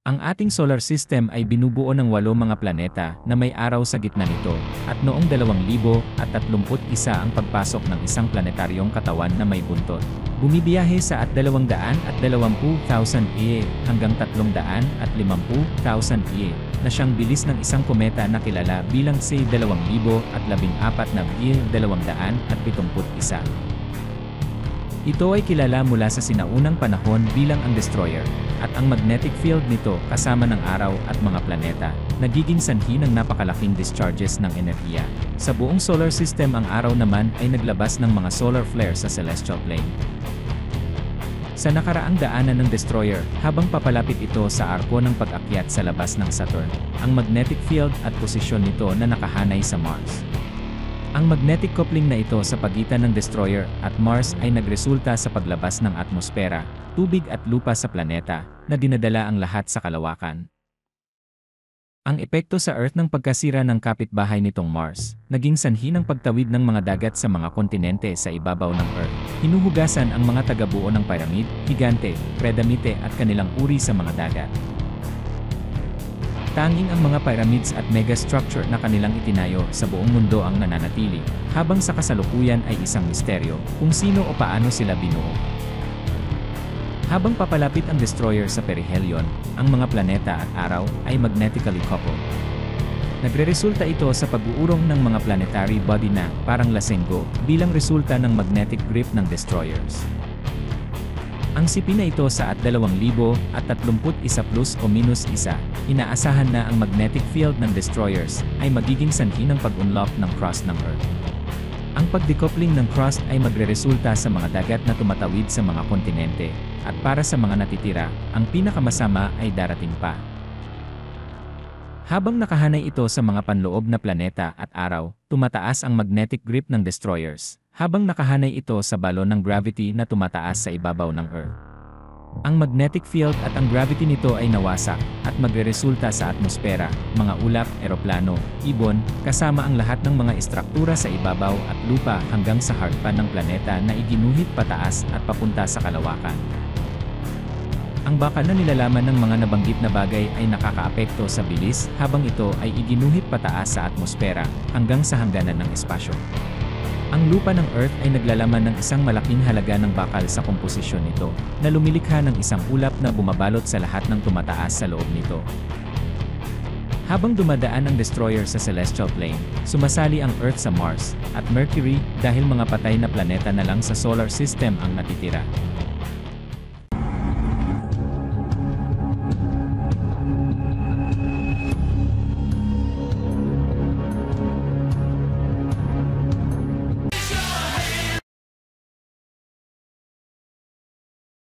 Ang ating solar system ay binubuo ng 8 mga planeta na may araw sa gitna nito, at noong 2031 ang pagpasok ng isang planetaryong katawan na may buntot. Bumibiyahe sa at 220,000 e hanggang 350,000 e na siyang bilis ng isang kometa na kilala bilang C-2014 na E-271. Ito ay kilala mula sa sinaunang panahon bilang ang destroyer, at ang magnetic field nito kasama ng araw at mga planeta, nagiging sanhi ng napakalaking discharges ng enerhiya. Sa buong solar system ang araw naman ay naglabas ng mga solar flare sa celestial plane. Sa nakaraang daanan ng destroyer, habang papalapit ito sa arko ng pag-akyat sa labas ng Saturn, ang magnetic field at posisyon nito na nakahanay sa Mars. Ang magnetic coupling na ito sa pagitan ng destroyer at Mars ay nagresulta sa paglabas ng atmosfera, tubig at lupa sa planeta, na dinadala ang lahat sa kalawakan. Ang epekto sa Earth ng pagkasira ng kapitbahay nitong Mars, naging sanhi ng pagtawid ng mga dagat sa mga kontinente sa ibabaw ng Earth. Hinuhugasan ang mga tagabuo ng pyramid, higante, predamite at kanilang uri sa mga dagat. Tanging ang mga pyramids at megastructure na kanilang itinayo sa buong mundo ang nananatili, habang sa kasalukuyan ay isang misteryo kung sino o paano sila binuo. Habang papalapit ang destroyer sa perihelion, ang mga planeta at araw ay magnetically coupled. Nagreresulta ito sa pag-uurong ng mga planetary body na, parang lasenggo, bilang resulta ng magnetic grip ng destroyers. Ang sipi na ito sa at 2031 plus o minus 1, inaasahan na ang magnetic field ng destroyers ay magiging sanhi ng pag-unlock ng crust ng Earth. Ang pag-decoupling ng crust ay magreresulta sa mga dagat na tumatawid sa mga kontinente, at para sa mga natitira, ang pinakamasama ay darating pa. Habang nakahanay ito sa mga panloob na planeta at araw, tumataas ang magnetic grip ng destroyers, habang nakahanay ito sa balon ng gravity na tumataas sa ibabaw ng Earth. Ang magnetic field at ang gravity nito ay nawasak, at magreresulta sa atmosfera, mga ulap, eroplano, ibon, kasama ang lahat ng mga istruktura sa ibabaw at lupa hanggang sa hardpan ng planeta na iginuhit pataas at papunta sa kalawakan. Ang bakal na nilalaman ng mga nabanggit na bagay ay nakakaapekto sa bilis habang ito ay iginuhit pataas sa atmosfera hanggang sa hangganan ng espasyo. Ang lupa ng Earth ay naglalaman ng isang malaking halaga ng bakal sa komposisyon nito, na lumilikha ng isang ulap na bumabalot sa lahat ng tumataas sa loob nito. Habang dumadaan ang destroyer sa celestial plane, sumasali ang Earth sa Mars at Mercury dahil mga patay na planeta na lang sa solar system ang natitira.